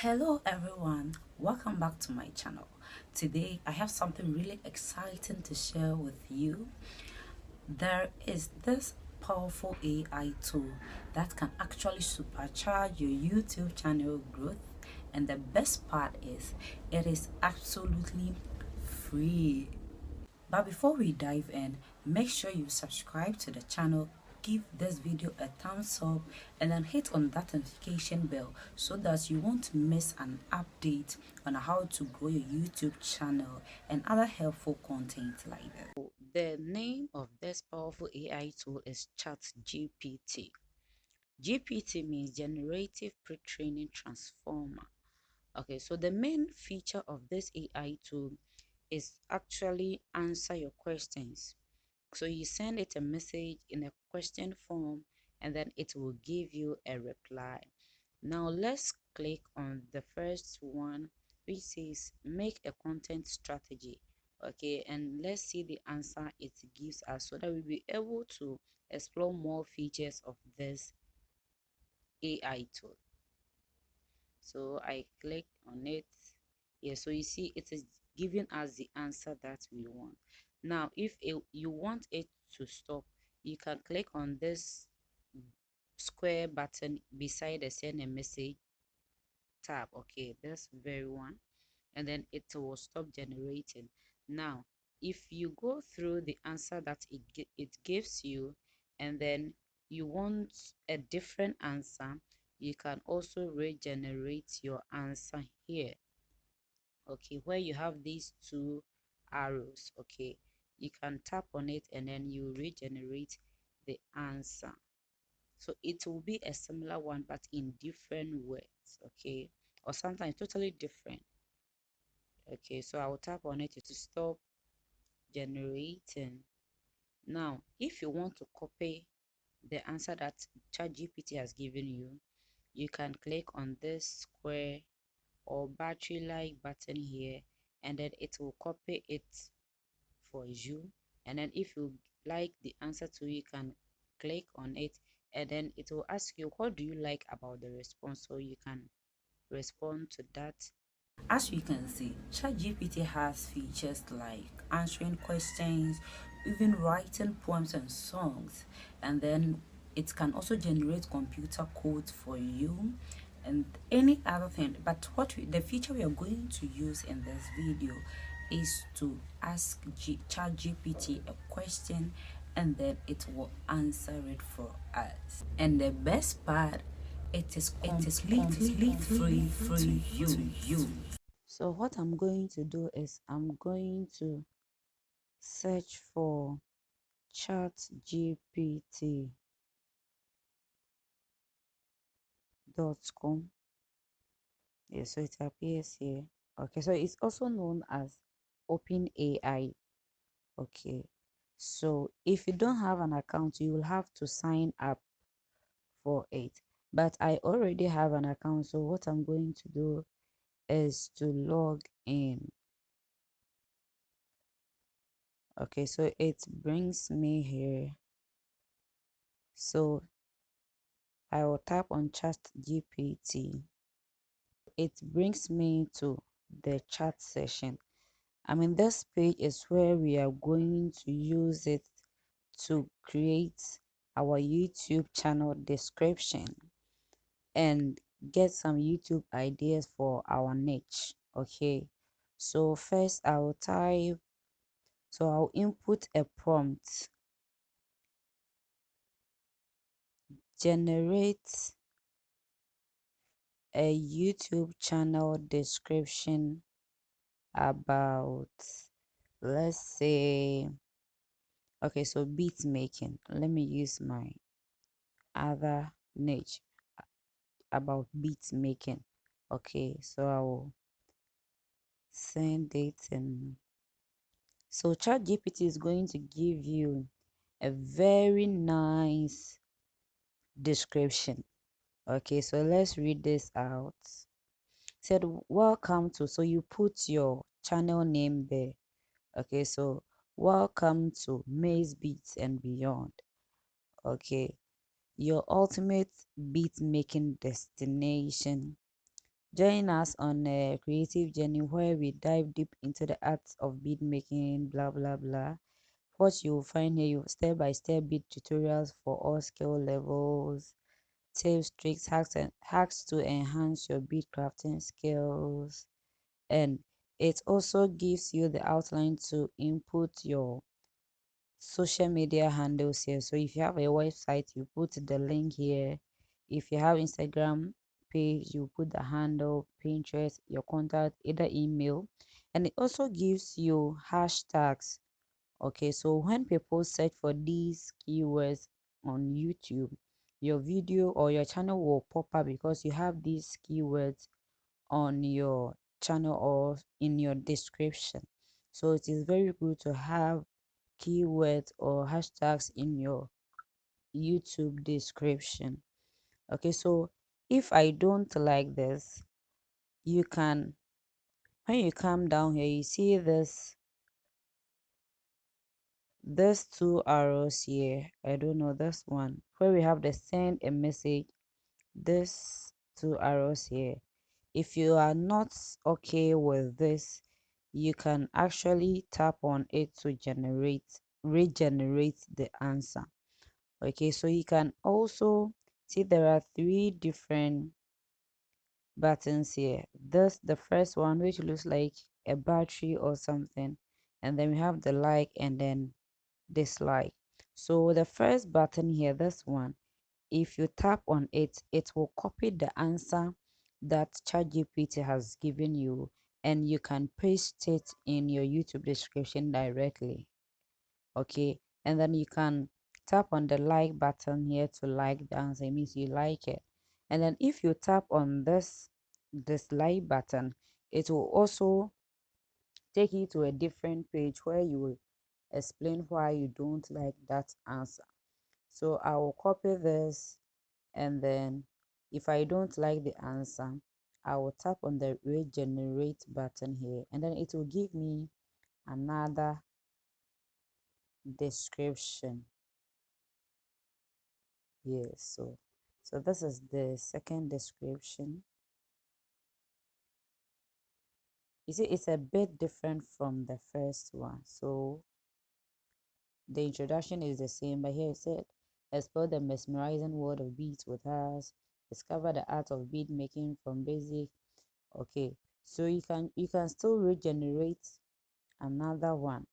Hello everyone, welcome back to my channel. Today I have something really exciting to share with you. There is this powerful AI tool that can actually supercharge your YouTube channel growth, and the best part is it is absolutely free. But before we dive in, make sure you subscribe to the channel, give this video a thumbs up, and then hit on that notification bell so that you won't miss an update on how to grow your YouTube channel and other helpful content like that. The name of this powerful AI tool is ChatGPT. GPT means Generative Pre-training Transformer. Okay, so the main feature of this AI tool is actually answer your questions. So you send it a message in a question form and then it will give you a reply. Now let's click on the first one, which says make a content strategy. Okay, and let's see the answer it gives us so that we'll be able to explore more features of this AI tool. So I click on it. Yeah, so you see it is giving us the answer that we want. Now if you want it to stop, you can click on this square button beside the send a message tab. Okay, this very one, and then it will stop generating. Now if you go through the answer that it gives you and then you want a different answer, you can also regenerate your answer here. Okay, where you have these two arrows. Okay, you can tap on it and then you regenerate the answer. So it will be a similar one but in different words. Okay, or sometimes totally different. Okay, so I will tap on it to stop generating. Now if you want to copy the answer that ChatGPT has given you, you can click on this square or battery like button here and then it will copy it for you. And then if you like the answer to, you can click on it and then it will ask you what do you like about the response, so you can respond to that. As you can see, ChatGPT has features like answering questions, even writing poems and songs, and then it can also generate computer code for you and any other thing. But the feature we are going to use in this video is to ask ChatGPT a question and then it will answer it for us. And the best part, it is completely free to use. So what I'm going to do is I'm going to search for chatgpt.com. Yeah, so it appears here. Okay, so it's also known as OpenAI. Okay, so if you don't have an account, you will have to sign up for it. But I already have an account, so what I'm going to do is to log in. Okay, so it brings me here. So I will tap on ChatGPT. It brings me to the chat session. I mean, this page is where we are going to use it to create our YouTube channel description and get some YouTube ideas for our niche. Okay, so first I'll input a prompt. Generate a YouTube channel description about, let's say, okay, so beat making. Let me use my other niche about beat making. Okay, so I will send it, and so ChatGPT is going to give you a very nice description. Okay, so let's read this out. Said welcome to, so you put your channel name there. Okay, so welcome to Maze Beats and Beyond. Okay, your ultimate beat making destination. Join us on a creative journey where we dive deep into the arts of bead making, blah blah blah. What you will find here, you step by step bead tutorials for all skill levels, tips, tricks, hacks to enhance your bead crafting skills, and it also gives you the outline to input your social media handles here. So if you have a website, you put the link here. If you have Instagram page, you put the handle, Pinterest, your contact, either email, and it also gives you hashtags. Okay, so when people search for these keywords on YouTube, your video or your channel will pop up because you have these keywords on your channel or in your description. So it is very good to have keywords or hashtags in your YouTube description. Okay, so if I don't like this, you can, when you come down here, you see this two arrows here. I don't know this one where we have the send a message. This two arrows here. If you are not okay with this, you can actually tap on it to regenerate the answer. Okay, so you can also see there are three different buttons here. This the first one, which looks like a battery or something, and then we have the like and then dislike. So the first button here, this one, if you tap on it, it will copy the answer that ChatGPT has given you, and you can paste it in your YouTube description directly. Okay, and then you can tap on the like button here to like the answer. It means you like it. And then if you tap on this like button, it will also take you to a different page where you will explain why you don't like that answer. So I will copy this, and then if I don't like the answer, I will tap on the regenerate button here, and then it will give me another description. Yes, so this is the second description. You see, it's a bit different from the first one. So the introduction is the same, but here it said, explore the mesmerizing world of beads with us, discover the art of bead making from basic. Okay, so you can still regenerate another one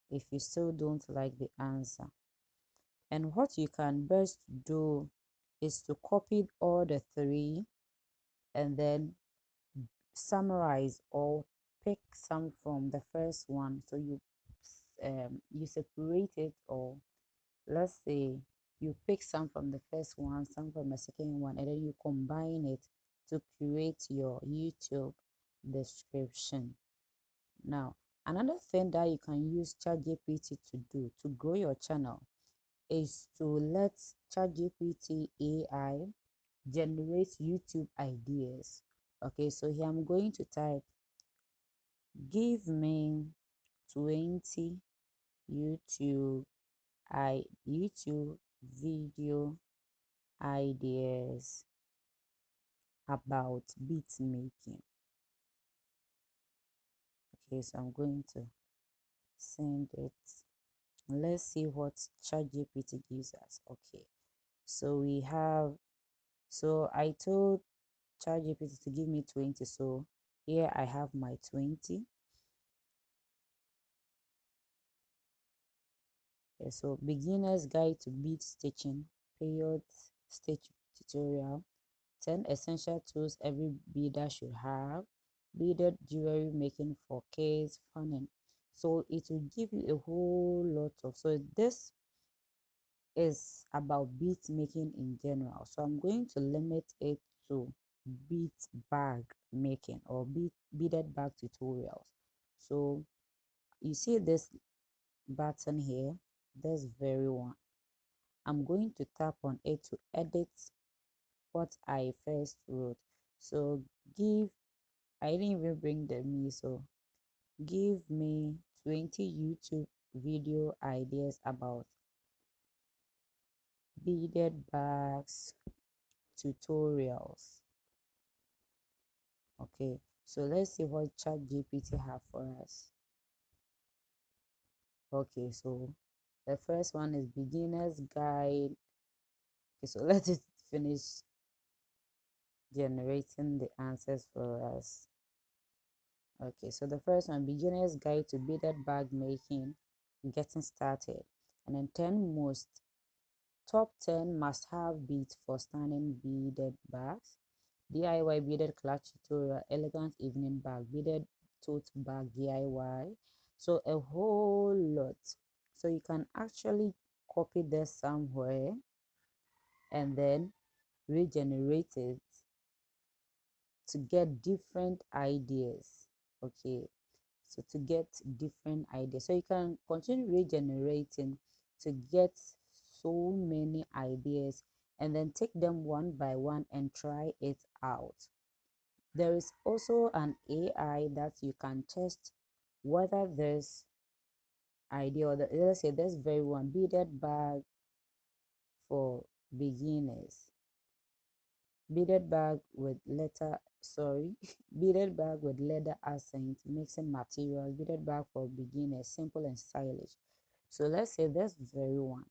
if you still don't like the answer. And what you can best do is to copy all the three and then summarize or pick some from the first one. So you separate it, or let's say you pick some from the first one, some from the second one, and then you combine it to create your YouTube description. Now, another thing that you can use ChatGPT to do to grow your channel is to let ChatGPT AI generate YouTube ideas. Okay, so here I'm going to type, give me 20 YouTube YouTube video ideas about beat making. Okay, so I'm going to send it. Let's see what ChatGPT gives us. Okay, so we have, so I told ChatGPT to give me 20. So here I have my 20. Okay, so beginner's guide to bead stitching, period stitch tutorial, 10 essential tools every beader should have, beaded jewelry making for kids, fun. So it will give you a whole lot of, so this is about bead making in general. So I'm going to limit it to bead bag making or beaded bag tutorials. So you see this button here, this very one. I'm going to tap on it to edit what I first wrote. So I didn't even bring the me, so give me 20 YouTube video ideas about beaded bags tutorials. Okay, so let's see what chat gpt have for us. Okay, so the first one is beginner's guide. Okay, so let it finish generating the answers for us. Okay, so the first one, beginner's guide to beaded bag making, getting started. And then 10 most top 10 must have beads for stunning beaded bags. DIY beaded clutch tutorial, elegant evening bag, beaded tote bag DIY. So a whole lot. So you can actually copy this somewhere and then regenerate it to get different ideas. Okay, so to get different ideas, so you can continue regenerating to get so many ideas and then take them one by one and try it out. There is also an AI that you can test whether this idea or let's say this very one, beaded bag for beginners, beaded bag with beaded bag with leather accent, mixing materials, beaded bag for beginners, simple and stylish. So let's say this very one,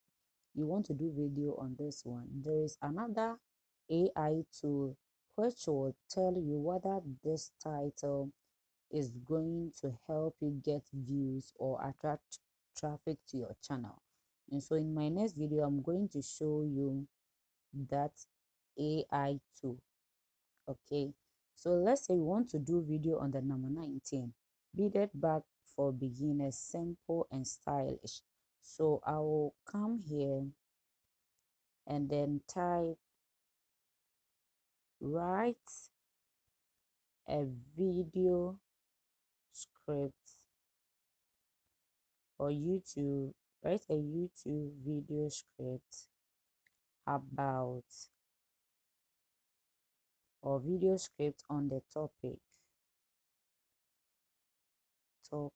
you want to do video on this one. There is another AI tool which will tell you whether this title is going to help you get views or attract traffic to your channel. And so in my next video, I'm going to show you that AI tool. Okay, so let's say we want to do video on the number 19, beaded bag for beginners, simple and stylish. So I will come here and then write a video script or write a YouTube video script about or video script on the topic. So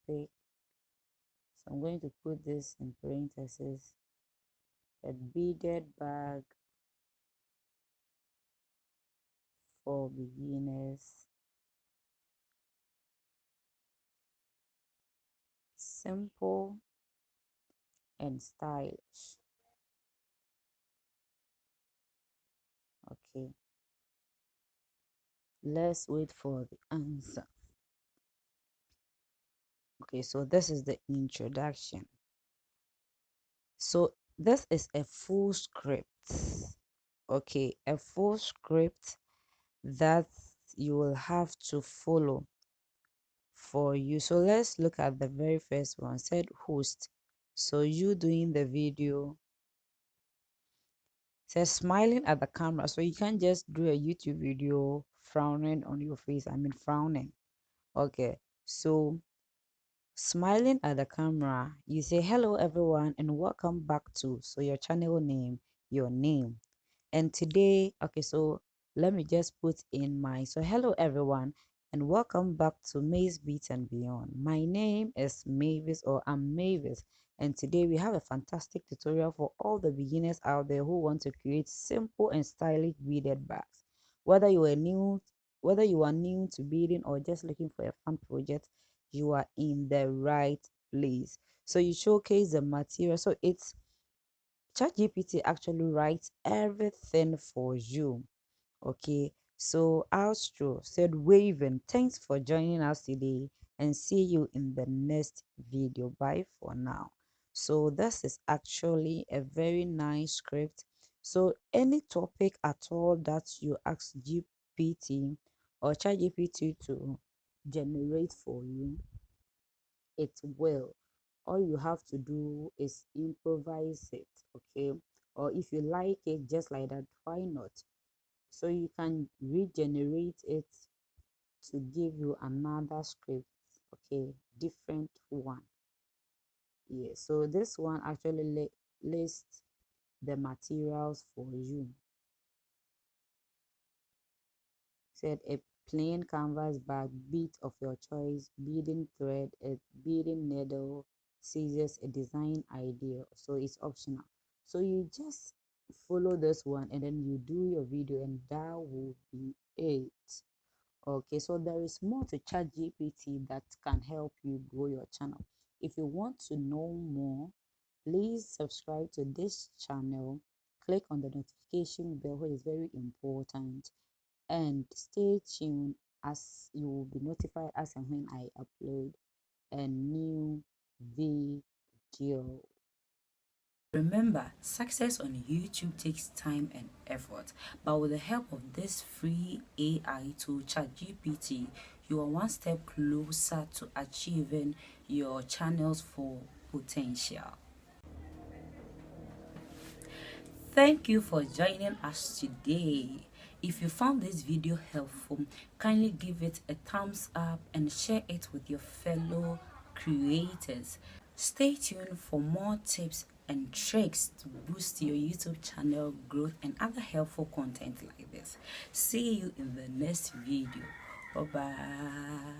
I'm going to put this in parentheses, a beaded bag for beginners, simple and stylish. Okay, let's wait for the answer. Okay, so this is the introduction. So this is a full script. Okay, a full script that you will have to follow for you. So let's look at the very first one, said host. So you doing the video, says smiling at the camera. So you can't just do a YouTube video frowning on your face. I mean frowning. Okay, so smiling at the camera, you say hello everyone and welcome back to, so your channel name, your name. And today, okay, so let me just put in my, so hello everyone and welcome back to Maze Beats and Beyond. My name is Mavis, or I'm Mavis, and today we have a fantastic tutorial for all the beginners out there who want to create simple and stylish beaded bags. Whether you are new to beading or just looking for a fun project, you are in the right place. So you showcase the material. So it's ChatGPT actually writes everything for you. Okay, so outro said waving. Thanks for joining us today and see you in the next video. Bye for now. So this is actually a very nice script. So any topic at all that you ask GPT or ChatGPT to generate for you, it will. All you have to do is improvise it, okay? Or if you like it just like that, why not? So you can regenerate it to give you another script, okay? Different one. Yeah, so this one actually lists the materials for you. Said a plain canvas bag, bead of your choice, beading thread, a beading needle, scissors, a design idea. So it's optional. So you just follow this one and then you do your video and that will be it. Okay, so there is more to ChatGPT that can help you grow your channel. If you want to know more, please subscribe to this channel. Click on the notification bell, which is very important, and stay tuned as you will be notified as and when I upload a new video. Remember, success on YouTube takes time and effort, but with the help of this free AI tool, ChatGPT, you are one step closer to achieving your channel's full potential. Thank you for joining us today. If you found this video helpful, kindly give it a thumbs up and share it with your fellow creators. Stay tuned for more tips and tricks to boost your YouTube channel growth and other helpful content like this. See you in the next video. Bye bye.